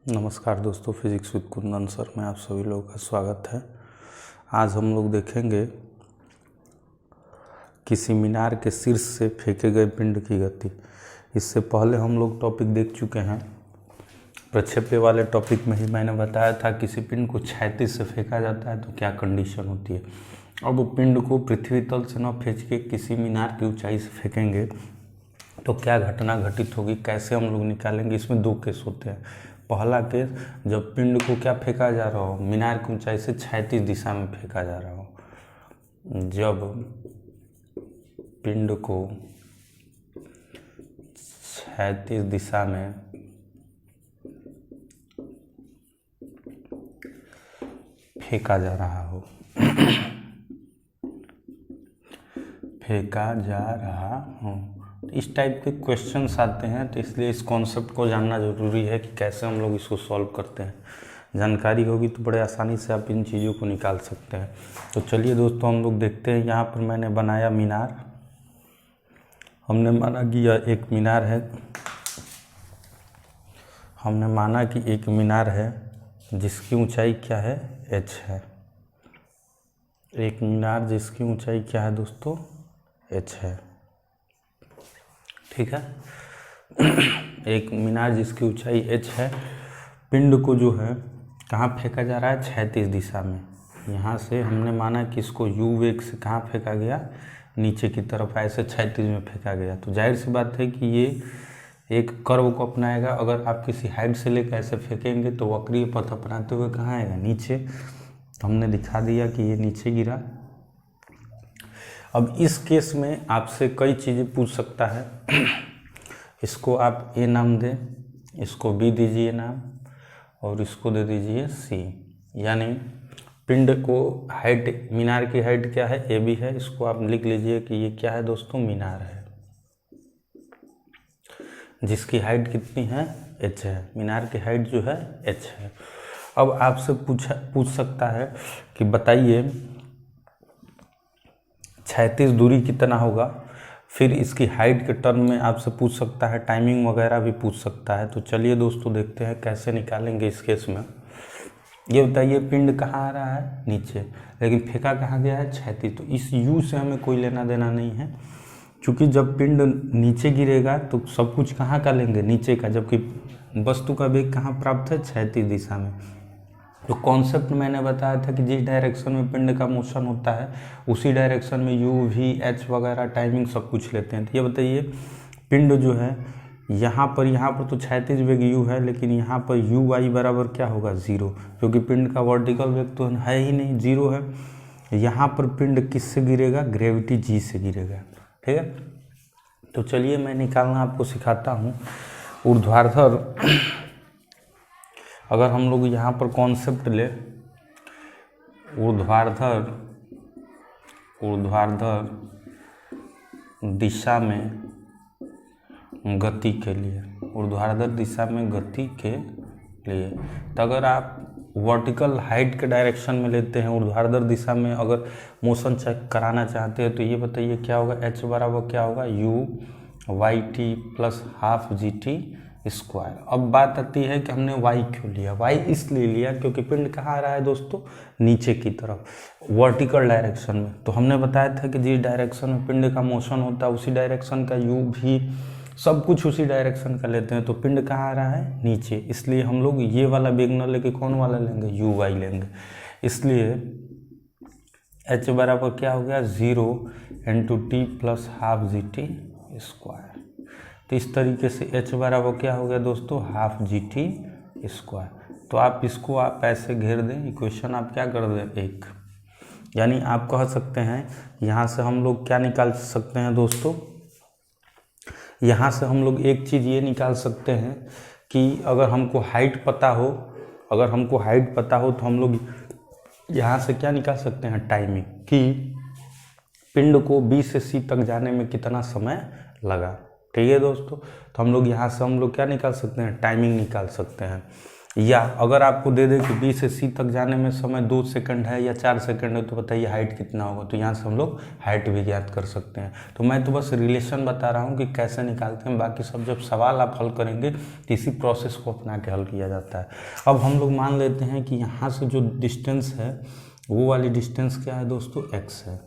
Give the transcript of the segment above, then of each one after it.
नमस्कार दोस्तों, physics with Kundan sir में आप सभी लोगों का स्वागत है। आज हम लोग देखेंगे किसी मीनार के शीर्ष से फेंके गए पिंड की गति। इससे पहले हम लोग टॉपिक देख चुके हैं। प्रक्षेप्य वाले टॉपिक में ही मैंने बताया था किसी पिंड को क्षैतिज से फेंका जाता है तो क्या कंडीशन होती है। अब पिंड को पृथ्वी तल से न फेंक के किसी मीनार की ऊंचाई से फेंकेंगे तो क्या घटना घटित होगी, कैसे हम लोग निकालेंगे। इसमें दो केस होते हैं। पहला केस, जब पिंड को क्या फेंका जा रहा हो, मीनार की ऊंचाई से क्षैतिज दिशा में फेंका जा रहा हो। जब पिंड को क्षैतिज दिशा में फेंका जा रहा हो इस टाइप के क्वेश्चंस आते हैं, तो इसलिए इस कॉन्सेप्ट को जानना ज़रूरी है कि कैसे हम लोग इसको सॉल्व करते हैं। जानकारी होगी तो बड़े आसानी से आप इन चीज़ों को निकाल सकते हैं। तो चलिए दोस्तों, हम लोग देखते हैं। यहाँ पर मैंने बनाया मीनार। हमने माना कि यह एक मीनार है। हमने माना कि एक मीनार है जिसकी ऊंचाई क्या है, h है। एक मीनार जिसकी ऊंचाई क्या है दोस्तों, h है। ठीक है। एक मीनार जिसकी ऊंचाई h है। पिंड को जो है कहाँ फेंका जा रहा है, क्षैतिज दिशा में। यहाँ से हमने माना कि इसको u वेग से कहाँ फेंका गया, नीचे की तरफ ऐसे क्षैतिज में फेंका गया। तो जाहिर सी बात है कि ये एक कर्व को अपनाएगा। अगर आप किसी हाइट से लेकर ऐसे फेंकेंगे तो वक्रीय पथ अपनाते हुए कहाँ आएगा, नीचे। तो हमने दिखा दिया कि ये नीचे गिरा। अब इस केस में आपसे कई चीज़ें पूछ सकता है। इसको आप ए नाम दें, इसको बी दीजिए नाम, और इसको दे दीजिए सी। यानी पिंड को हाइट, मीनार की हाइट क्या है, ए बी है। इसको आप लिख लीजिए कि ये क्या है दोस्तों, मीनार है जिसकी हाइट कितनी है, h है। मीनार की हाइट जो है h है। अब आपसे पूछ सकता है कि बताइए क्षैतिज दूरी कितना होगा। फिर इसकी हाइट के टर्म में आपसे पूछ सकता है, टाइमिंग वगैरह भी पूछ सकता है। तो चलिए दोस्तों, देखते हैं कैसे निकालेंगे इस केस में। ये बताइए पिंड कहाँ आ रहा है, नीचे, लेकिन फेंका कहाँ गया है, क्षैतिज। तो इस u से हमें कोई लेना देना नहीं है, क्योंकि जब पिंड नीचे गिरेगा तो सब कुछ कहाँ का लेंगे, नीचे का, जबकि वस्तु का वेग कहाँ प्राप्त है, क्षैतिज दिशा में। तो कॉन्सेप्ट मैंने बताया था कि जिस डायरेक्शन में पिंड का मोशन होता है उसी डायरेक्शन में u, v, h वगैरह टाइमिंग सब कुछ लेते हैं। तो ये बताइए पिंड जो है यहाँ पर तो क्षैतिज वेग u है, लेकिन यहाँ पर u y बराबर क्या होगा, 0, क्योंकि पिंड का वर्टिकल वेग तो है ही नहीं, 0 है। यहाँ पर पिंड किससे गिरेगा, ग्रेविटी g से गिरेगा। ठीक है। तो चलिए मैं निकालना आपको सिखाता हूँ। ऊर्ध्वाधर, अगर हम लोग यहाँ पर कॉन्सेप्ट ले, ऊर्ध्वाधर दिशा में गति के लिए, ऊर्ध्वाधर दिशा में गति के लिए, तो अगर आप वर्टिकल हाइट के डायरेक्शन में लेते हैं, ऊर्ध्वाधर दिशा में अगर मोशन चेक कराना चाहते हैं, तो ये बताइए क्या होगा, h बराबर क्या होगा, u Y T plus half G T square. अब बात आती है कि हमने y क्यों लिया। y इसलिए लिया क्योंकि पिंड कहाँ आ रहा है दोस्तों, नीचे की तरफ, वर्टिकल डायरेक्शन में। तो हमने बताया था कि जिस डायरेक्शन में पिंड का मोशन होता है उसी डायरेक्शन का u भी सब कुछ उसी डायरेक्शन का लेते हैं। तो पिंड कहाँ आ रहा है, नीचे। इसलिए हम लोग ये वाला वेग न लेके कौन वाला लेंगे, u y लेंगे। इसलिए h बराबर क्या हो गया, 0 into T plus half G T square. तो इस तरीके से h बराबर क्या हो गया दोस्तों, हाफ जी टी स्क्वायर। तो आप इसको आप ऐसे घेर दें, इक्वेशन आप क्या कर दें, 1। यानी आप कह सकते हैं, यहाँ से हम लोग क्या निकाल सकते हैं दोस्तों, यहाँ से हम लोग एक चीज़ ये निकाल सकते हैं कि अगर हमको हाइट पता हो, तो हम लोग यहाँ से क्या निकाल सकते हैं, टाइमिंग, कि पिंड को B से C तक जाने में कितना समय लगा। ठीक है दोस्तों। तो हम लोग यहाँ से क्या निकाल सकते हैं, टाइमिंग निकाल सकते हैं। या अगर आपको दे दे कि बी से सी तक जाने में समय 2 सेकंड है या 4 सेकंड है, तो बताइए हाइट कितना होगा। तो यहाँ से हम लोग हाइट भी ज्ञात कर सकते हैं। तो मैं तो बस रिलेशन बता रहा हूँ कि कैसे निकालते हैं, बाकी सब जब सवाल आप हल करेंगे तो इसी प्रोसेस को अपना के हल किया जाता है। अब हम लोग मान लेते हैं कि यहाँ से जो डिस्टेंस है वो वाली डिस्टेंस क्या है दोस्तों, x है।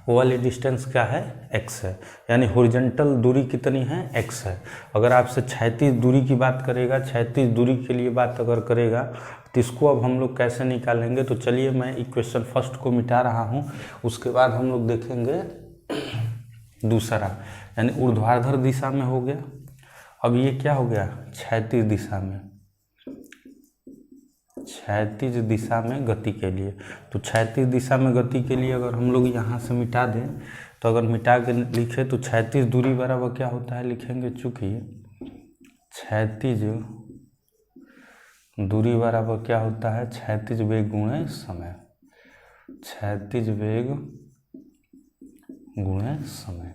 वो वाली डिस्टेंस क्या है, x है, यानी हॉरिजॉन्टल दूरी कितनी है, x है। अगर आपसे क्षैतिज दूरी की बात करेगा, क्षैतिज दूरी के लिए बात अगर करेगा, तो इसको अब हम लोग कैसे निकालेंगे। तो चलिए मैं इक्वेशन फर्स्ट को मिटा रहा हूँ, उसके बाद हम लोग देखेंगे दूसरा, यानी ऊर्ध्वाधर दिशा में हो गया। अब ये क्या हो गया, क्षैतिज दिशा में, क्षैतिज दिशा में गति के लिए। तो क्षैतिज दिशा में गति के लिए अगर हम लोग यहाँ से मिटा दें, तो अगर मिटा के लिखे तो क्षैतिज दूरी बराबर क्या होता है, लिखेंगे चूंकि क्षैतिज दूरी बराबर क्या होता है, क्षैतिज वेग गुणे समय, क्षैतिज वेग गुणे समय।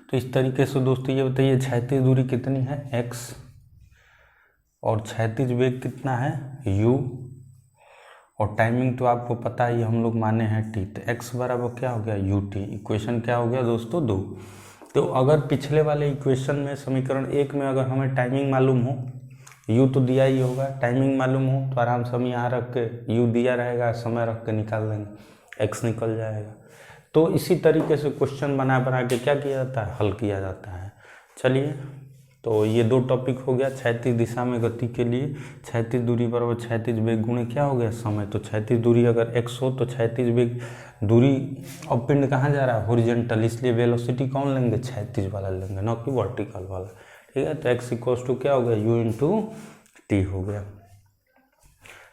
तो इस तरीके से दोस्तों ये बताइए क्षैतिज दूरी कितनी है, x, और क्षैतिज वेग कितना है, u, और टाइमिंग तो आपको पता ही हम लोग माने हैं t। तो x बराबर क्या हो गया, ut। इक्वेशन क्या हो गया दोस्तों, 2। तो अगर पिछले वाले इक्वेशन में समीकरण 1 में अगर हमें टाइमिंग मालूम हो, u तो दिया ही होगा, टाइमिंग मालूम हो तो आराम से हम यहाँ रख के u दिया रहेगा, समय रख के निकाल देंगे, x निकल जाएगा। तो इसी तरीके से क्वेश्चन बना के क्या किया जाता है, हल किया जाता है। चलिए, तो ये 2 टॉपिक हो गया। क्षैतिज दिशा में गति के लिए क्षैतिज दूरी बराबर क्षैतिज वेग गुणे क्या हो गया, समय। तो क्षैतिज दूरी अगर x हो तो क्षैतिज वेग दूरी, अब पिंड कहाँ जा रहा है, हॉरिजॉन्टल, इसलिए वेलोसिटी कौन लेंगे, क्षैतिज वाला लेंगे, ना कि वर्टिकल वाला। ठीक है, तो x इक्वल्स टू क्या हो गया, u इंटू टी हो गया।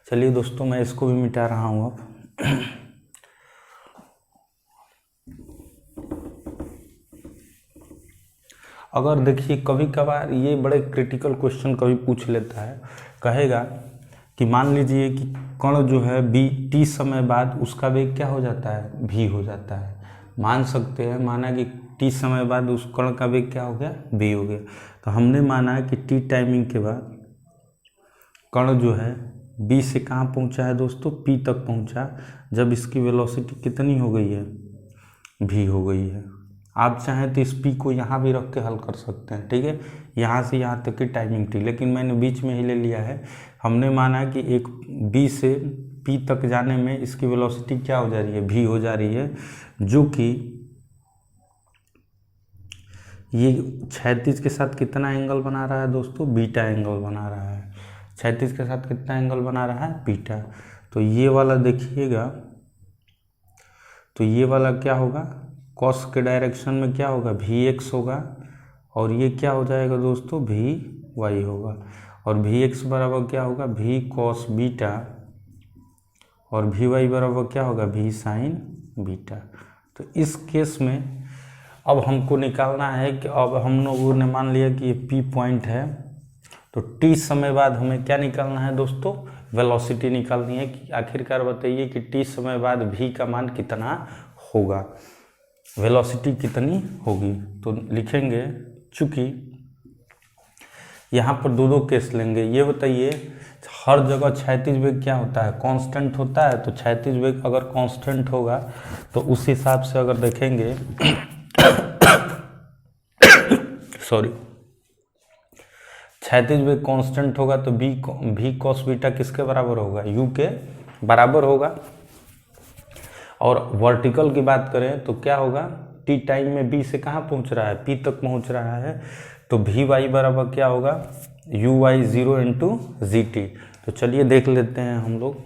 चलिए दोस्तों मैं इसको भी मिटा रहा हूँ अब। अगर देखिए कभी कभार ये बड़े क्रिटिकल क्वेश्चन कभी पूछ लेता है, कहेगा कि मान लीजिए कि कण जो है बी टी समय बाद उसका वेग क्या हो जाता है, भी हो जाता है। मान सकते हैं, माना कि टी समय बाद उस कण का वेग क्या हो गया, भी हो गया। तो हमने माना कि टी टाइमिंग के बाद कण जो है बी से कहाँ पहुँचा है दोस्तों, पी तक पहुँचा, जब इसकी वेलोसिटी कितनी हो गई है, भी हो गई है। आप चाहें तो इस पी को यहाँ भी रख के हल कर सकते हैं, ठीक है, यहाँ से यहाँ तक की टाइमिंग थी, लेकिन मैंने बीच में ही ले लिया है। हमने माना कि एक बी से पी तक जाने में इसकी वेलोसिटी क्या हो जा रही है, भी हो जा रही है, जो कि ये क्षैतिज के साथ कितना एंगल बना रहा है दोस्तों, बीटा एंगल बना रहा है। क्षैतिज के साथ कितना एंगल बना रहा है, बीटा। तो ये वाला देखिएगा, तो ये वाला क्या होगा, कॉस के डायरेक्शन में क्या होगा, भी एक्स होगा, और ये क्या हो जाएगा दोस्तों, भी वाई होगा। और भी एक्स बराबर क्या होगा, भी कॉस बीटा, और भी वाई बराबर क्या होगा, भी साइन बीटा। तो इस केस में अब हमको निकालना है कि अब हम लोगों ने मान लिया कि ये पी पॉइंट है, तो टी समय बाद हमें क्या निकालना है दोस्तों, वेलोसिटी निकालनी है कि आखिरकार बताइए कि टी समय बाद भी का मान कितना होगा, वेलोसिटी कितनी होगी। तो लिखेंगे, चूँकि यहाँ पर दो केस लेंगे, ये बताइए हर जगह क्षैतिज वेग क्या होता है, कांस्टेंट होता है। तो क्षैतिज वेग अगर कांस्टेंट होगा तो उस हिसाब से अगर देखेंगे सॉरी, क्षैतिज वेग कांस्टेंट होगा तो भी कॉस बीटा किसके बराबर होगा, यू के बराबर होगा। और वर्टिकल की बात करें तो क्या होगा, टी टाइम में बी से कहाँ पहुँच रहा है, पी तक पहुँच रहा है, तो भी वाई बराबर क्या होगा, U Y 0 into G T. तो चलिए देख लेते हैं हम लोग,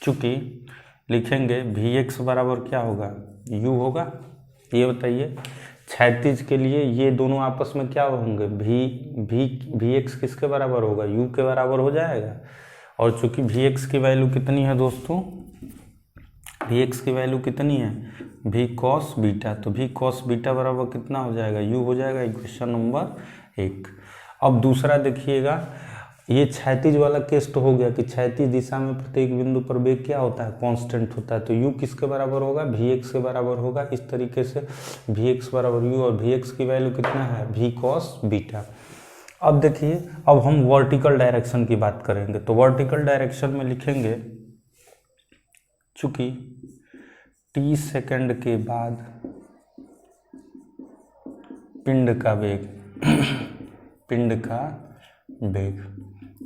चूँकि लिखेंगे भी एक्स बराबर क्या होगा, यू होगा। ये बताइए क्षैतिज के लिए ये दोनों आपस में क्या होंगे, भी एक्स किसके बराबर होगा, यू के बराबर हो जाएगा। और चूँकि भी एक्स की वैल्यू कितनी है दोस्तों, भी एक्स की वैल्यू कितनी है, भी कॉस बीटा, तो भी कॉस बीटा बराबर कितना हो जाएगा, यू हो जाएगा। Equation number 1। अब दूसरा देखिएगा, ये क्षैतिज वाला केस तो हो गया कि क्षैतिज दिशा में प्रत्येक बिंदु पर वेग क्या होता है, कांस्टेंट होता है। तो यू किसके बराबर होगा, भी एक्स के बराबर होगा। इस तरीके से भी एक्स बराबर यू, और भी एक्स की वैल्यू कितना है, भी कॉस बीटा। अब देखिए, अब हम वर्टिकल डायरेक्शन की बात करेंगे। तो वर्टिकल डायरेक्शन में लिखेंगे, चूंकि t सेकंड के बाद पिंड का वेग पिंड का वेग,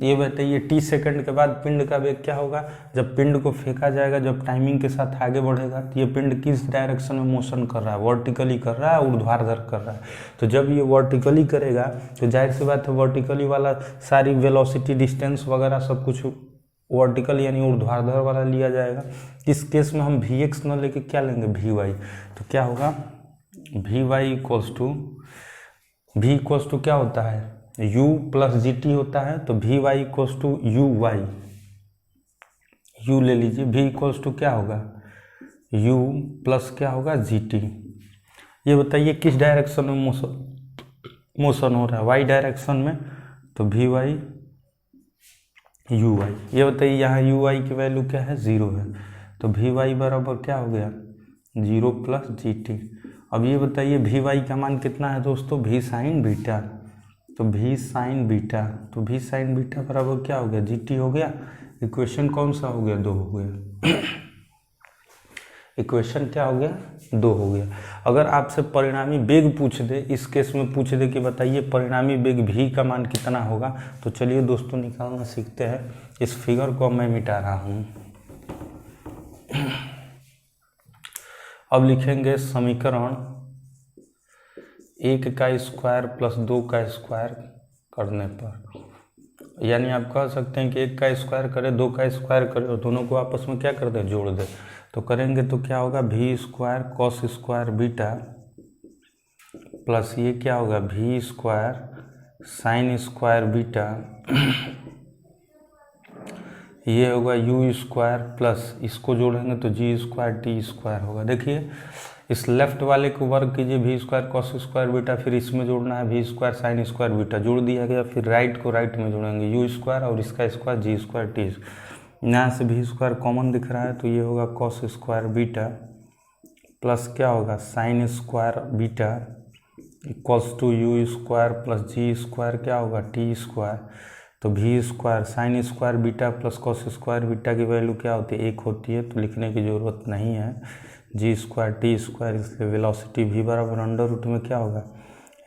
ये बताइए t सेकंड के बाद पिंड का वेग क्या होगा? जब पिंड को फेंका जाएगा, जब टाइमिंग के साथ आगे बढ़ेगा, तो ये पिंड किस डायरेक्शन में मोशन कर रहा है? वर्टिकली कर रहा है, ऊर्ध्वाधर कर रहा है। तो जब ये वर्टिकली करेगा तो जाहिर सी बात है वर्टिकली वाला सारी वेलोसिटी, डिस्टेंस वगैरह सब कुछ वर्टिकल यानी ऊर्ध्वाधर वाला लिया जाएगा। इस केस में हम Vx न लेके क्या लेंगे? Vy। तो क्या होगा? Vy इक्वल्स टू क्या होता है? u प्लस gt होता है। तो Vy equals to uy, u ले लीजिए। v इक्वल्स टू क्या होगा? u प्लस क्या होगा? gt। ये बताइए किस डायरेक्शन में मोशन हो रहा है? y डायरेक्शन में। तो Vy uy। ये बताइए यहाँ uy की वैल्यू क्या है? 0 है। तो Vy बराबर क्या हो गया? 0 प्लस gt। अब ये बताइए Vy का मान कितना है दोस्तों? v sine beta. तो v साइन बीटा, तो v साइन बीटा बराबर क्या हो गया? gt हो गया। इक्वेशन कौन सा हो गया? 2 हो गया। इक्वेशन क्या हो गया? 2 हो गया। अगर आपसे परिणामी वेग पूछ दे, इस केस में पूछ दे कि बताइए परिणामी वेग v का मान कितना होगा, तो चलिए दोस्तों निकालना सीखते हैं। इस फिगर को मैं मिटा रहा हूँ। अब लिखेंगे समीकरण 1 का स्क्वायर प्लस 2 का स्क्वायर करने पर, यानी आप कह सकते हैं कि 1 का स्क्वायर करें, 2 का स्क्वायर करें और दोनों को आपस में क्या कर दें? जोड़ दें। तो करेंगे तो क्या होगा? v square cos square beta plus ये क्या होगा? v square sine square beta, ये होगा u स्क्वायर प्लस इसको जोड़ेंगे तो g स्क्वायर टी स्क्वायर होगा। देखिए इस लेफ्ट वाले को वर्ग कीजिए, v square cos square beta, फिर इसमें जोड़ना है v square sine square beta, जोड़ दिया गया। फिर राइट को राइट में जोड़ेंगे, u स्क्वायर और इसका स्क्वायर g स्क्वायर टी। यहाँ से v स्क्वायर कॉमन दिख रहा है तो ये होगा कॉस स्क्वायर बीटा प्लस क्या होगा? Sine square beta equals to u square plus g square क्या होगा? T square. तो v square sine square beta plus cos square beta की वैल्यू क्या होती है? 1 होती है, तो लिखने की ज़रूरत नहीं है। g स्क्वायर टी स्क्वायर, इसलिए वेलोसिटी v बराबर अंडर रूट में क्या होगा?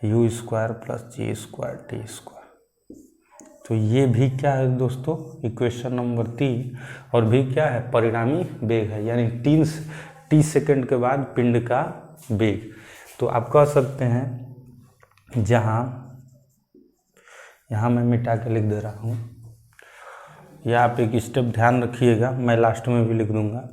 u square plus g square T square. तो ये भी क्या है दोस्तों? Equation number 3। और भी क्या है? परिणामी वेग है, यानी t सेकंड के बाद पिंड का वेग। तो आप कह सकते हैं, यहाँ मैं मिटा के लिख दे रहा हूँ, या आप एक स्टेप ध्यान रखिएगा, मैं लास्ट में भी लिख दूंगा।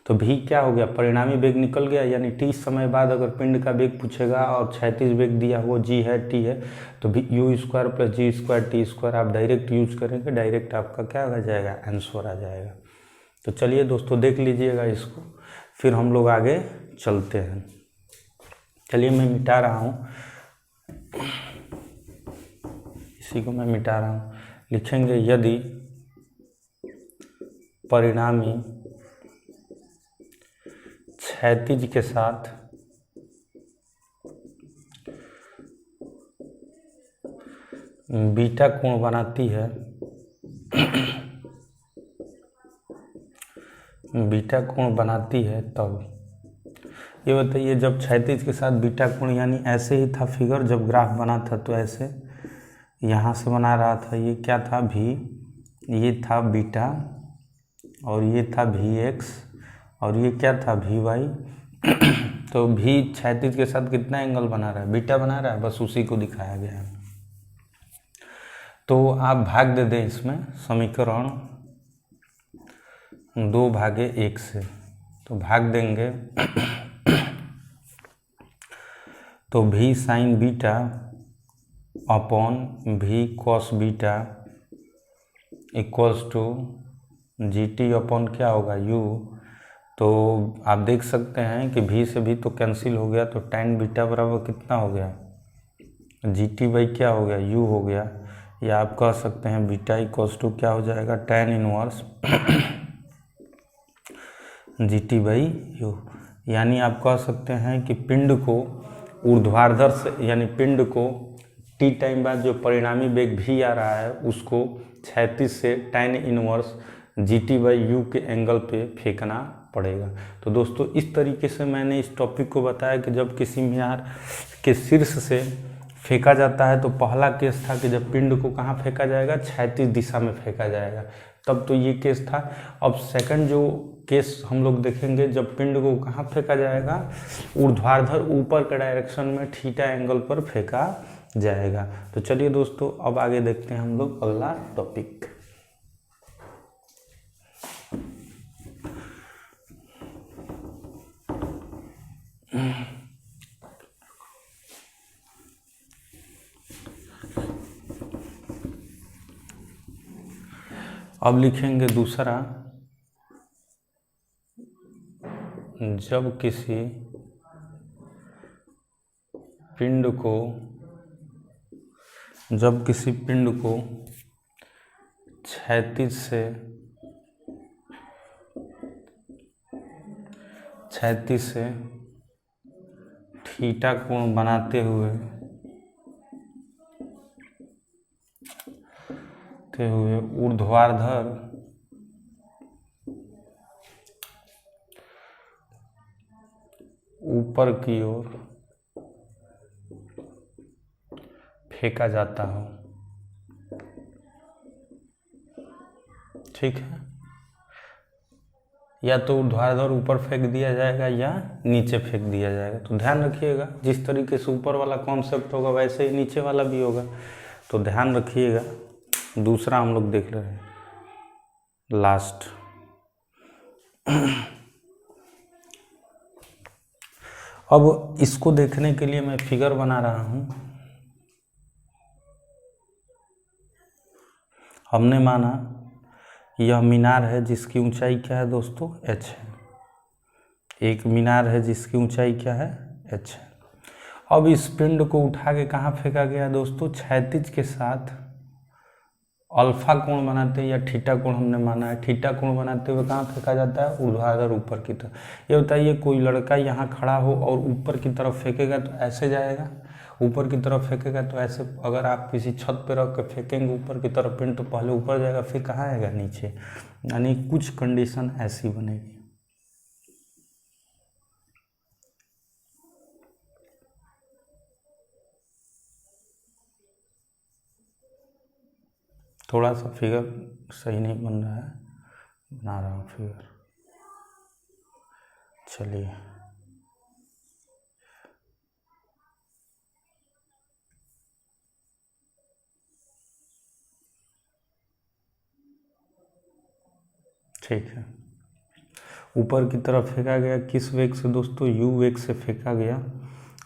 तो भी क्या हो गया? परिणामी वेग निकल गया, यानी t समय बाद अगर पिंड का वेग पूछेगा और क्षैतिज वेग दिया हुआ g है, t है, तो भी u square plus g square T square आप डायरेक्ट यूज करेंगे, डायरेक्ट आपका क्या आ जाएगा? आंसर आ जाएगा। तो चलिए दोस्तों देख लीजिएगा इसको, फिर हम लोग आगे चलते हैं। चलिए मैं मिटा रहा हूँ, इसी को मैं मिटा रहा हूँ। लिखेंगे यदि परिणामी क्षैतिज के साथ बीटा कोण बनाती है, बीटा कोण बनाती है, तब ये बताइए जब क्षैतिज के साथ बीटा कोण, यानी ऐसे ही था फिगर जब ग्राफ बना था, तो ऐसे यहाँ से बना रहा था, ये क्या था? v, ये था बीटा और ये था vx और ये क्या था? vy। तो v क्षैतिज के साथ कितना एंगल बना रहा है? बीटा बना रहा है, बस उसी को दिखाया गया है। तो आप भाग दे दें इसमें समीकरण 2/1 से, तो भाग देंगे तो v sine beta upon v cos beta equals to gt upon क्या होगा? u। तो आप देख सकते हैं कि v से भी तो कैंसिल हो गया, तो tan बीटा बराबर कितना हो गया? gt बाई क्या हो गया? u हो गया। या आप कह सकते हैं बीटा इक्वल्स टू क्या हो जाएगा? tan inverse gt by u। यानी आप कह सकते हैं कि पिंड को ऊर्ध्वाधर से, यानी पिंड को टी टाइम बाद जो परिणामी वेग भी आ रहा है उसको क्षैतिज से tan इनवर्स GT/u के एंगल पे फेंकना पड़ेगा। तो दोस्तों इस तरीके से मैंने इस टॉपिक को बताया कि जब किसी मीनार के शीर्ष से फेंका जाता है तो पहला केस था कि जब पिंड को कहाँ फेंका जाएगा, क्षैतिज दिशा में फेंका जाएगा, तब तो ये केस था। अब सेकंड जो केस हम लोग देखेंगे जब पिंड को कहाँ फेंका जाएगा, ऊर्ध्वाधर ऊपर के डायरेक्शन में थीटा एंगल पर फेंका जाएगा। तो चलिए दोस्तों अब आगे देखते हैं हम लोग अगला टॉपिक। अब लिखेंगे दूसरा, जब किसी पिंड को क्षैतिज से थीटा कोण बनाते हुए ऊर्ध्वाधर ऊपर की ओर फेंका जाता हो, ठीक है, या तो ऊर्ध्वाधर ऊपर फेंक दिया जाएगा या नीचे फेंक दिया जाएगा। तो ध्यान रखिएगा जिस तरीके से ऊपर वाला कॉन्सेप्ट होगा वैसे ही नीचे वाला भी होगा, तो ध्यान रखिएगा। दूसरा हम लोग देख रहे हैं लास्ट। अब इसको देखने के लिए मैं फिगर बना रहा हूं। हमने माना यह मीनार है जिसकी ऊंचाई क्या है दोस्तों, h है। एक मीनार है जिसकी ऊंचाई क्या है, h है। अब इस पिंड को उठा के कहाँ फेंका गया दोस्तों, क्षैतिज के साथ अल्फा कोण बनाते या थीटा कोण हमने माना है, थीटा कोण बनाते हुए कहाँ फेंका जाता है, ऊर्ध्वाधर ऊपर की तरफ। ये बताइए कोई लड़का यहाँ खड़ा हो और ऊपर की तरफ फेंकेगा तो ऐसे जाएगा, ऊपर की तरफ फेंकेगा तो ऐसे। अगर आप किसी छत पे रख के फेंकेंगे ऊपर की तरफ पिंड तो पहले ऊपर जाएगा फिर कहाँ आएगा, नीचे। यानी कुछ कंडीशन ऐसी बनेगी। थोड़ा सा फिगर सही नहीं बन रहा है, बना रहा हूँ फिगर। चलिए ठीक है, ऊपर की तरफ फेंका गया किस वेग से दोस्तों, u वेग से फेंका गया।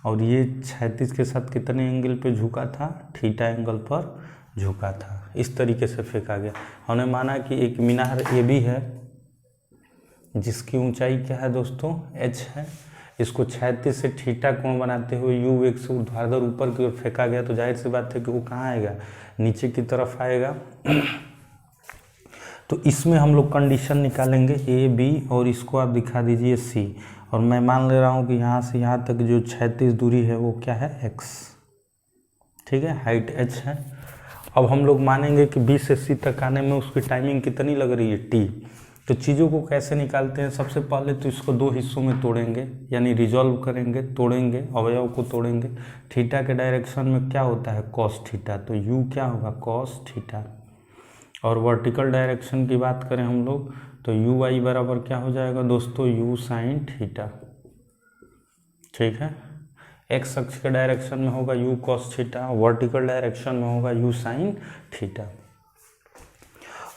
और ये क्षैतिज के साथ कितने एंगल पे झुका था, थीटा एंगल पर झुका था। इस तरीके से फेंका गया। हमने माना कि एक मीनार ए भी है जिसकी ऊंचाई क्या है दोस्तों, h है। इसको क्षैतिज से थीटा कोण बनाते हुए u वेग से ऊर्ध्वाधर ऊपर की ओर फेंका गया, तो जाहिर सी बात है कि वो कहाँ आएगा, नीचे की तरफ आएगा। तो इसमें हम लोग कंडीशन निकालेंगे ए बी, और इसको आप दिखा दीजिए सी। और मैं मान ले रहा हूँ कि यहाँ से यहाँ तक जो क्षैतिज दूरी है वो क्या है, x, ठीक है, हाइट h है। अब हम लोग मानेंगे कि B से C तक आने में उसकी टाइमिंग कितनी लग रही है, t। तो चीज़ों को कैसे निकालते हैं, सबसे पहले तो इसको दो हिस्सों में तोड़ेंगे, यानी रिजॉल्व करेंगे, तोड़ेंगे, अवयव को तोड़ेंगे। थीटा के डायरेक्शन में क्या होता है, कॉस थीटा, तो u क्या होगा, कॉस थीटा। और वर्टिकल डायरेक्शन की बात करें हम लोग तो यू वाई बराबर क्या हो जाएगा दोस्तों, यू साइन थीटा, ठीक है। एक्स अक्ष के डायरेक्शन में होगा you cos theta, vertical direction में होगा यू साइन थीटा।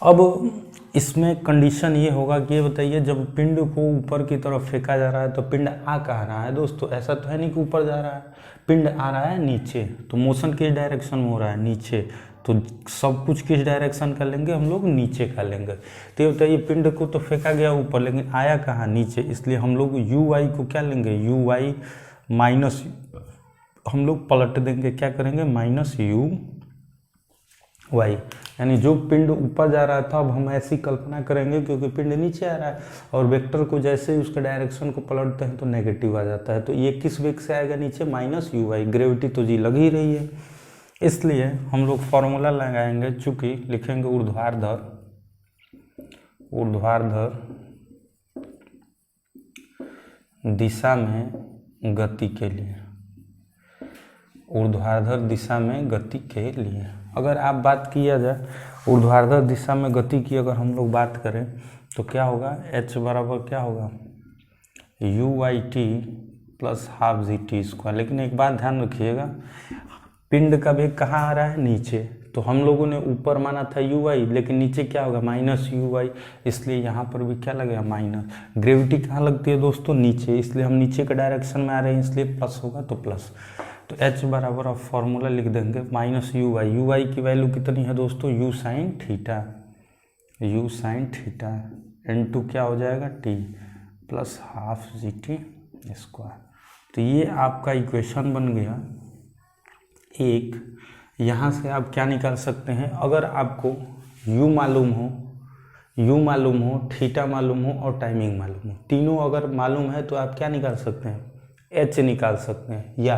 अब इसमें कंडीशन ये होगा कि ये बताइए जब पिंड को ऊपर की तरफ फेंका जा रहा है तो पिंड आ कहाँ रहा है दोस्तों, ऐसा तो है नहीं कि ऊपर जा रहा है, पिंड आ रहा है नीचे। तो मोशन किस डायरेक्शन में हो रहा है, नीचे। तो सब कुछ किस डायरेक्शन का लेंगे हम लोग, नीचे का लेंगे। तो ये बताइए पिंड को तो फेंका गया ऊपर, लेकिन आया कहाँ, नीचे। इसलिए हम लोग यू वाई को क्या लेंगे, यू वाई माइनस, हम लोग पलट देंगे, क्या करेंगे, माइनस यू वाई। यानी जो पिंड ऊपर जा रहा था अब हम ऐसी कल्पना करेंगे क्योंकि पिंड नीचे आ रहा है, और वेक्टर को जैसे ही उसके डायरेक्शन को पलटते हैं तो नेगेटिव आ जाता है। तो ये किस वेग से आएगा नीचे, माइनस यू वाई। ग्रेविटी तो जी लग ही रही है। इसलिए हम लोग फॉर्मूला लगाएंगे, चूंकि लिखेंगे ऊर्ध्वाधर दिशा में गति के लिए, ऊर्ध्वाधर दिशा में गति के लिए अगर आप बात किया जाए ऊर्ध्वाधर दिशा में गति की अगर हम लोग बात करें तो क्या होगा, h बराबर क्या होगा u/t प्लस हाफ g/t²। लेकिन एक बात ध्यान रखिएगा, पिंड का वेग कहाँ आ रहा है, नीचे। तो हम लोगों ने ऊपर माना था u/, लेकिन नीचे क्या होगा माइनस u/, इसलिए यहाँ पर भी क्या लगेगा माइनस। ग्रेविटी कहाँ लगती है दोस्तों, नीचे, इसलिए हम नीचे के डायरेक्शन में आ रहे हैं, इसलिए प्लस होगा तो प्लस। तो h बराबर आप फॉर्मूला लिख देंगे माइनस u/, की वैल्यू कितनी है दोस्तों, u sin थीटा इनटू क्या हो जाएगा t प्लस हाफ g/t²। तो ये आपका इक्वेशन बन गया एक। यहाँ से आप क्या निकाल सकते हैं, अगर आपको u मालूम हो, थीटा मालूम हो और टाइमिंग मालूम हो, तीनों अगर मालूम है तो आप क्या निकाल सकते हैं, h निकाल सकते हैं। या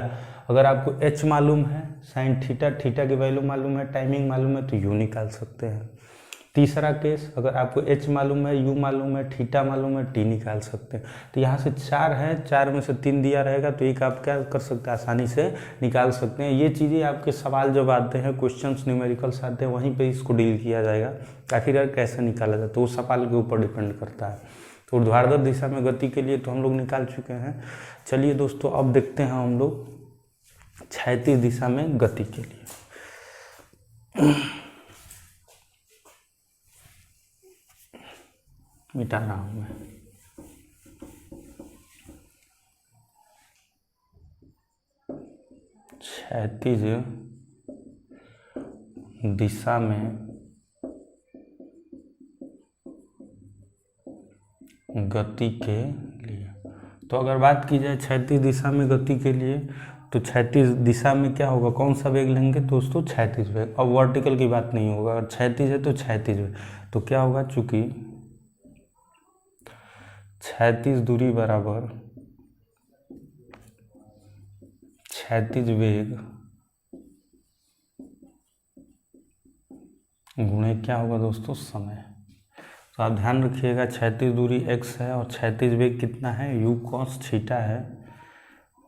अगर आपको h मालूम है, साइन थीटा की वैल्यू मालूम है, टाइमिंग मालूम है तो u निकाल सकते हैं। तीसरा केस, अगर आपको h मालूम है, u मालूम है, थीटा मालूम है, t निकाल सकते हैं। तो यहाँ से 4 है, 4 में से 3 दिया रहेगा तो एक आप क्या कर सकते हैं, आसानी से निकाल सकते हैं। ये चीज़ें आपके सवाल जब आते हैं, क्वेश्चंस न्यूमेरिकल्स आते हैं, वहीं पे इसको डील किया जाएगा। आखिरकार कैसे निकाला जाए तो वो सवाल के ऊपर डिपेंड करता है। तो ऊर्ध्वाधर दिशा में गति के लिए तो हम लोग निकाल चुके हैं। चलिए दोस्तों, अब देखते हैं हम लोग क्षैतिज दिशा में गति के लिए। मिटा रहा हूं मैं। क्षैतिज दिशा में गति के लिए, तो अगर बात की जाए क्षैतिज दिशा में गति के लिए तो क्षैतिज दिशा में क्या होगा, कौन सा वेग लेंगे दोस्तों, क्षैतिज वेग। अब वर्टिकल की बात नहीं होगा, अगर क्षैतिज है तो क्षैतिज वेग। तो क्या होगा, चूंकि क्षैतिज दूरी बराबर क्षैतिज वेग गुणे क्या होगा दोस्तों, समय। तो आप ध्यान रखिएगा, क्षैतिज दूरी x है और क्षैतिज वेग कितना है, u cos थीटा है।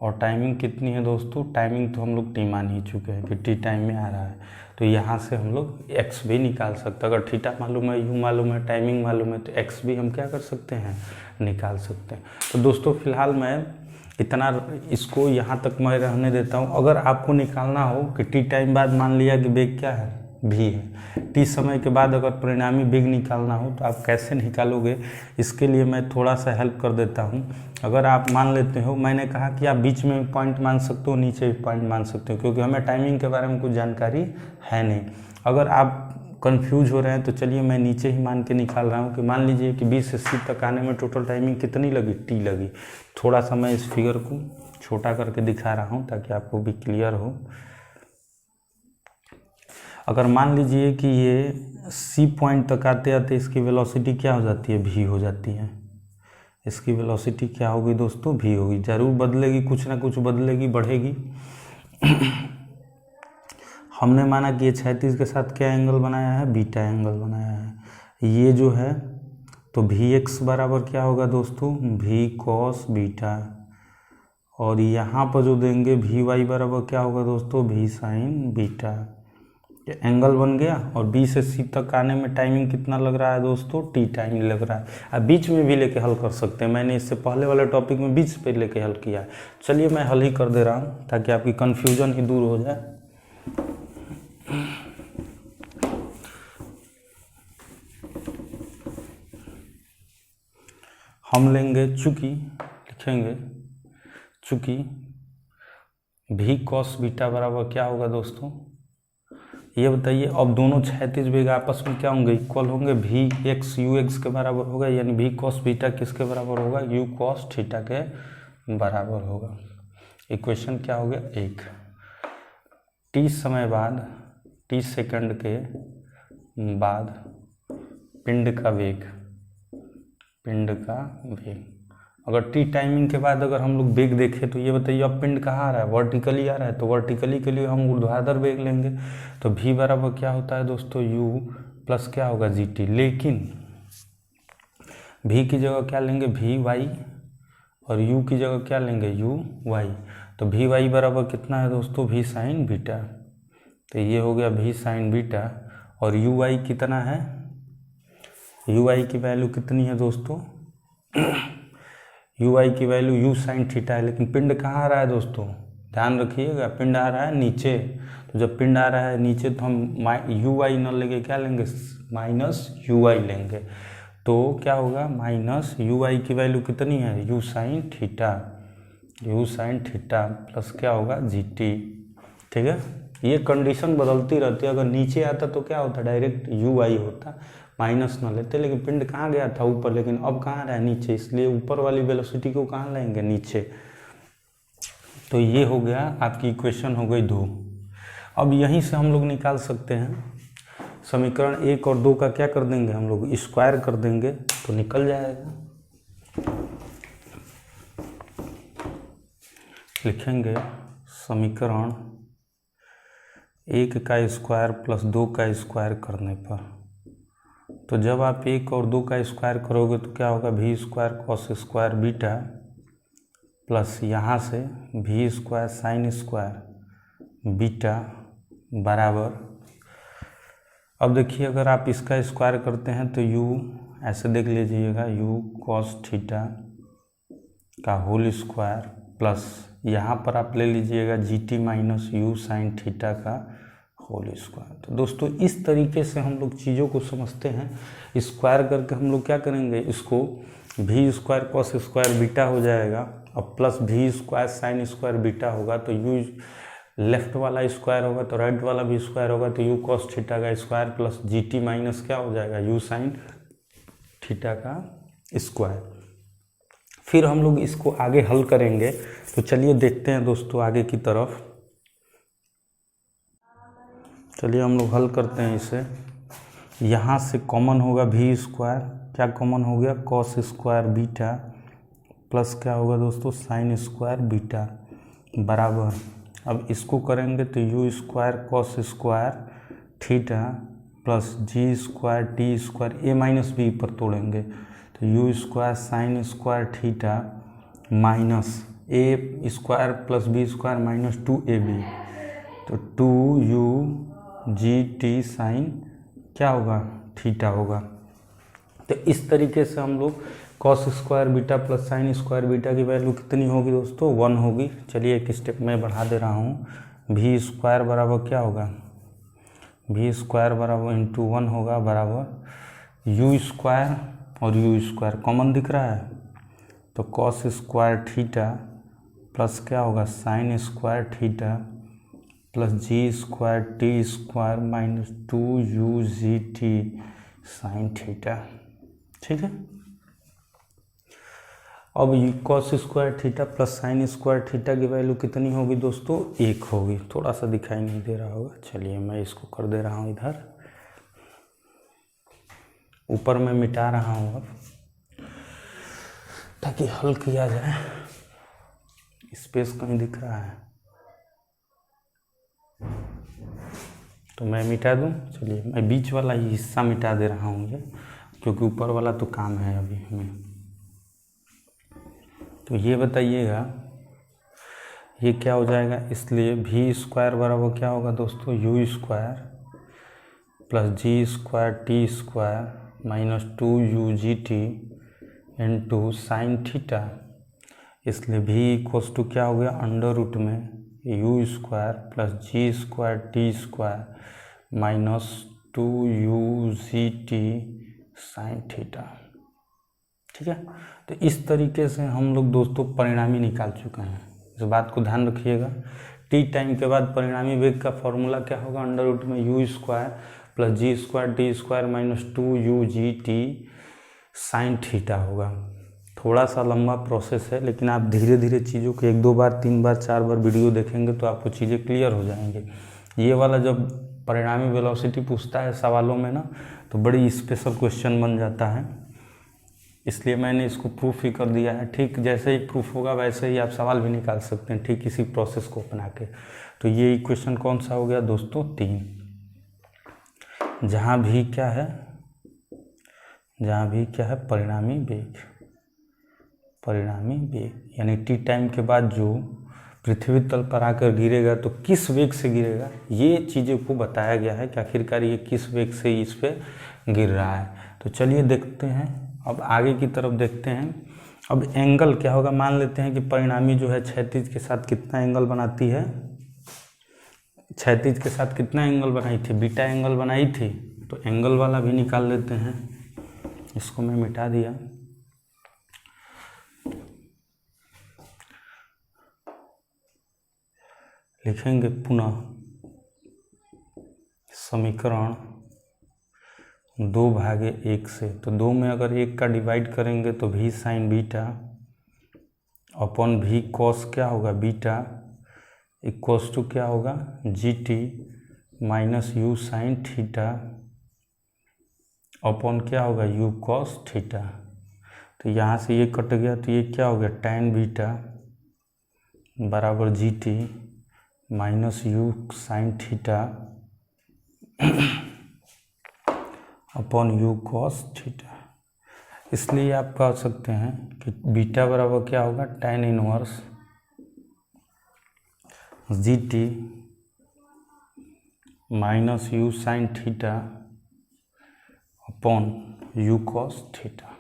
और टाइमिंग कितनी है दोस्तों, टाइमिंग तो हम लोग t मान ही चुके हैं कि t टाइम में आ रहा है। तो यहाँ से हम लोग x भी निकाल सकते हैं। अगर थीटा मालूम है, u मालूम है, टाइमिंग मालूम है तो x भी हम क्या कर सकते हैं, निकाल सकते हैं। तो दोस्तों फिलहाल मैं इतना इसको यहाँ तक मैं रहने देता हूँ। अगर आपको निकालना हो कि t टाइम बाद मान लिया कि वेग क्या है, v है, t समय के बाद अगर परिणामी वेग निकालना हो तो आप कैसे निकालोगे, इसके लिए मैं थोड़ा सा हेल्प कर देता हूँ। अगर आप मान लेते हो, मैंने कहा कि आप बीच में पॉइंट मान सकते हो, नीचे भी पॉइंट मान सकते हो, क्योंकि हमें टाइमिंग के बारे में कुछ जानकारी है नहीं। अगर आप कंफ्यूज हो रहे हैं तो चलिए मैं नीचे ही मान के निकाल रहा हूँ कि मान लीजिए कि 20 से 80 तक आने में टोटल टाइमिंग कितनी लगी, t लगी। थोड़ा सा मैं इस फिगर को छोटा करके दिखा रहा हूँ ताकि आपको भी क्लियर हो। अगर मान लीजिए कि ये C पॉइंट तक आते आते इसकी वेलोसिटी क्या हो जाती है, v हो जाती है। इसकी वेलोसिटी क्या होगी दोस्तों, v होगी। जरूर बदलेगी, कुछ ना कुछ बदलेगी, बढ़ेगी। हमने माना कि ये क्षैतिज के साथ क्या एंगल बनाया है, बीटा एंगल बनाया है। ये जो है तो Vx बराबर क्या होगा दोस्तों, v cos बीटा। और यहाँ पर जो देंगे Vy बराबर क्या होगा दोस्तों, v sin बीटा। ये एंगल बन गया। और B से C तक आने में टाइमिंग कितना लग रहा है दोस्तों, t टाइम लग रहा है। अब बीच में भी लेके हल कर सकते हैं, मैंने इससे पहले वाले टॉपिक में बीच पे लेके हल किया है। चलिए मैं हल ही कर दे रहा हूँ ताकि आपकी कन्फ्यूजन ही दूर हो जाए। हम लेंगे, चूंकि लिखेंगे, चूंकि v cos बीटा बराबर क्या होगा दोस्तों, ये बताइए। अब दोनों क्षैतिज वेग आपस में क्या होंगे, इक्वल होंगे। Vx ux के बराबर होगा, यानी v cos बीटा किसके बराबर होगा, u cos थीटा के बराबर होगा। इक्वेशन क्या हो गया, एक। t समय बाद, t सेकंड के बाद पिंड का वेग अगर टी टाइमिंग के बाद अगर हम लोग वेग देखें तो ये बताइए अब पिंड कहाँ आ रहा है, वर्टिकली आ रहा है, तो वर्टिकली के लिए हम ऊर्ध्वाधर वेग लेंगे। तो v बराबर क्या होता है दोस्तों, u प्लस क्या होगा gt, लेकिन v की जगह क्या लेंगे vy और u की जगह क्या लेंगे uy। तो vy बराबर कितना है दोस्तों, v साइन बीटा। तो ये हो गया v साइन बीटा और uy कितना है, uy की वैल्यू कितनी है दोस्तों uy की वैल्यू u साइन थीटा है। लेकिन पिंड कहाँ आ रहा है दोस्तों, ध्यान रखिएगा, पिंड आ रहा है नीचे। तो जब पिंड आ रहा है नीचे तो हम uy न लेंगे, क्या लेंगे माइनस uy लेंगे। तो क्या होगा माइनस uy की वैल्यू कितनी है u sine theta, u sine theta plus क्या होगा gt। ठीक है, ये कंडीशन बदलती रहती है। अगर नीचे आता तो क्या होता, डायरेक्ट uy होता, माइनस न लेते। लेकिन पिंड कहाँ गया था ऊपर, लेकिन अब कहाँ रहा है नीचे, इसलिए ऊपर वाली वेलोसिटी को कहाँ लाएंगे नीचे। तो ये हो गया आपकी इक्वेशन हो गई 2। अब यहीं से हम लोग निकाल सकते हैं समीकरण 1 और 2 का क्या कर देंगे हम लोग, स्क्वायर कर देंगे तो निकल जाएगा। लिखेंगे समीकरण 1 का स्क्वायर प्लस 2 का स्क्वायर करने पर, तो जब आप 1 और 2 का स्क्वायर करोगे तो क्या होगा v square cos square beta plus यहाँ से v square sine square beta बराबर। अब देखिए अगर आप इसका स्क्वायर करते हैं तो u ऐसे देख लीजिएगा u कॉस थीटा का होल स्क्वायर प्लस यहाँ पर आप ले लीजिएगा gt minus u sine theta का होल स्क्वायर। तो दोस्तों इस तरीके से हम लोग चीज़ों को समझते हैं। स्क्वायर करके हम लोग क्या करेंगे, इसको v square cos square beta हो जाएगा और plus v square sine square beta होगा। तो u लेफ्ट वाला स्क्वायर होगा तो राइट वाला भी स्क्वायर होगा, तो u कॉस थीटा का स्क्वायर प्लस gt माइनस क्या हो जाएगा u साइन थीटा का स्क्वायर। फिर हम लोग इसको आगे हल करेंगे। तो चलिए देखते हैं दोस्तों आगे की तरफ। चलिए हम लोग हल करते हैं इसे। यहाँ से कॉमन होगा v स्क्वायर, क्या कॉमन हो गया कॉस स्क्वायर बीटा प्लस क्या होगा दोस्तों साइन स्क्वायर बीटा बराबर। अब इसको करेंगे तो u square cos square theta plus ji square T square a minus B पर तोड़ेंगे तो u square sine square theta minus a square plus B square minus 2ab, तो 2u जी टी साइन क्या होगा थीटा होगा। तो इस तरीके से हम लोग cos square beta plus sine square beta की वैल्यू कितनी होगी दोस्तों 1 होगी। चलिए एक स्टेप में बढ़ा दे रहा हूँ। v स्क्वायर बराबर क्या होगा, v स्क्वायर बराबर इंटू 1 होगा बराबर u स्क्वायर और u स्क्वायर कॉमन दिख रहा है तो कॉस स्क्वायर थीटा प्लस क्या होगा साइन स्क्वायर थीटा प्लस जी square T square minus 2u g t sine theta. ठीक है, अब cos square theta plus sine square theta की वैल्यू कितनी होगी दोस्तों 1 होगी। थोड़ा सा दिखाई नहीं दे रहा होगा, चलिए मैं इसको कर दे रहा हूँ इधर, ऊपर में मिटा रहा हूँ अब ताकि हल किया जाए। स्पेस कहीं दिख रहा है तो मैं मिटा दूं। चलिए मैं बीच वाला ही हिस्सा मिटा दे रहा हूँ ये, क्योंकि ऊपर वाला तो काम है अभी हमें। तो ये बताइएगा ये क्या हो जाएगा, इसलिए v स्क्वायर बराबर क्या होगा दोस्तों u स्क्वायर प्लस जी square T square minus 2u g t into sine theta. इसलिए v इक्वल्स टू क्या हो गया अंडर रूट में u स्क्वायर प्लस जी square T square minus 2u g t sine theta. ठीक है, तो इस तरीके से हम लोग दोस्तों परिणामी निकाल चुके हैं। इस बात को ध्यान रखिएगा, टी टाइम के बाद परिणामी वेग का फॉर्मूला क्या होगा अंडर रूट में u स्क्वायर प्लस जी square T square minus 2u g t sine theta होगा। थोड़ा सा लंबा प्रोसेस है, लेकिन आप धीरे धीरे चीज़ों को 1-2 बार 3 बार 4 बार वीडियो देखेंगे तो आपको चीज़ें क्लियर हो जाएंगे। ये वाला जब परिणामी वेलोसिटी पूछता है सवालों में ना, तो बड़ी स्पेशल क्वेश्चन बन जाता है। इसलिए मैंने इसको प्रूफ ही कर दिया है। ठीक जैसे ही प्रूफ होगा वैसे ही आप सवाल भी निकाल सकते हैं, ठीक इसी प्रोसेस को अपना के। तो ये इक्वेशन कौन सा हो गया दोस्तों? 3। जहाँ भी क्या है, परिणामी वेग यानी टी टाइम के बाद जो पृथ्वी तल पर आकर गिरेगा तो किस वेग से गिरेगा, ये चीज़ों को बताया गया है कि आखिरकार ये किस वेग से इस पे गिर रहा है। तो चलिए देखते हैं, अब आगे की तरफ देखते हैं। अब एंगल क्या होगा, मान लेते हैं कि परिणामी जो है क्षैतिज के साथ कितना एंगल बनाती है, क्षैतिज के साथ कितना एंगल बनाई थी, बीटा एंगल बनाई थी। तो एंगल वाला भी निकाल लेते हैं, इसको मैं मिटा दिया। लिखेंगे पुनः समीकरण 2/1 से, तो 2 में अगर 1 का डिवाइड करेंगे तो v sine beta upon v cos क्या होगा बीटा इक्वल्स टू क्या होगा gt minus u sine theta upon क्या होगा u कॉस थीटा। तो यहाँ से ये कट गया तो ये क्या हो गया tan बीटा बराबर gt minus u sine theta upon u cos theta. इसलिए आप कह सकते हैं कि बीटा बराबर क्या होगा tan inverse gt minus u sine theta upon u cos theta.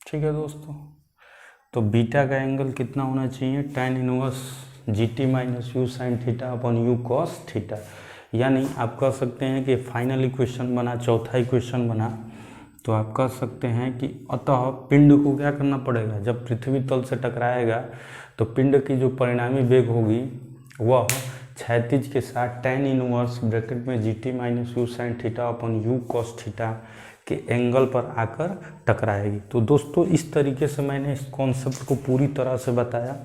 ठीक है दोस्तों, तो बीटा का एंगल कितना होना चाहिए tan inverse gt minus u sine theta upon u cos theta. यानी आप कह सकते हैं कि फाइनल इक्वेशन बना, चौथा इक्वेशन बना, तो आप कह सकते हैं कि अतः पिंड को क्या करना पड़ेगा, जब पृथ्वी तल से टकराएगा तो पिंड की जो परिणामी वेग होगी वह क्षैतिज के साथ tan इनवर्स ब्रैकेट में gt minus u sine theta upon u cos theta के एंगल पर आकर टकराएगी। तो दोस्तों इस तरीके से मैंने इस कॉन्सेप्ट को पूरी तरह से बताया।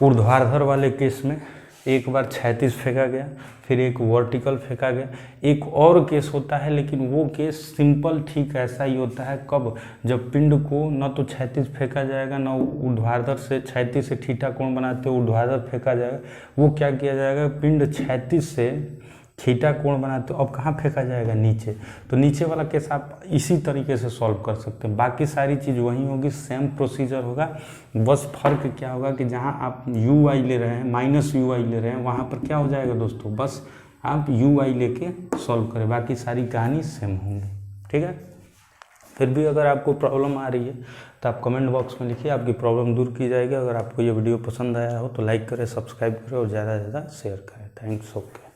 ऊर्ध्वाधर वाले केस में एक बार क्षैतिज फेंका गया, फिर एक वर्टिकल फेंका गया। एक और केस होता है लेकिन वो केस सिंपल ठीक ऐसा ही होता है, कब, जब पिंड को न तो क्षैतिज फेंका जाएगा न ऊर्ध्वाधर से, क्षैतिज से थीटा कोण बनाते हुए ऊर्ध्वाधर फेंका जाएगा। वो क्या किया जाएगा, पिंड क्षैतिज से थीटा कोण बनाते हो, अब कहाँ फेंका जाएगा, नीचे। तो नीचे वाला केस आप इसी तरीके से सॉल्व कर सकते हैं। बाकी सारी चीज़ वही होगी, सेम प्रोसीजर होगा। बस फर्क क्या होगा कि जहाँ आप यू आई ले रहे हैं, माइनस यू आई ले रहे हैं, वहाँ पर क्या हो जाएगा दोस्तों, बस आप यू आई लेके सॉल्व करें, बाकी सारी कहानी सेम होंगी। ठीक है, फिर भी अगर आपको प्रॉब्लम आ रही है तो आप कमेंट बॉक्स में लिखिए, आपकी प्रॉब्लम दूर की जाएगी। अगर आपको ये वीडियो पसंद आया हो तो लाइक करें, सब्सक्राइब करें और ज़्यादा से ज़्यादा शेयर करें। थैंक्स। ओके।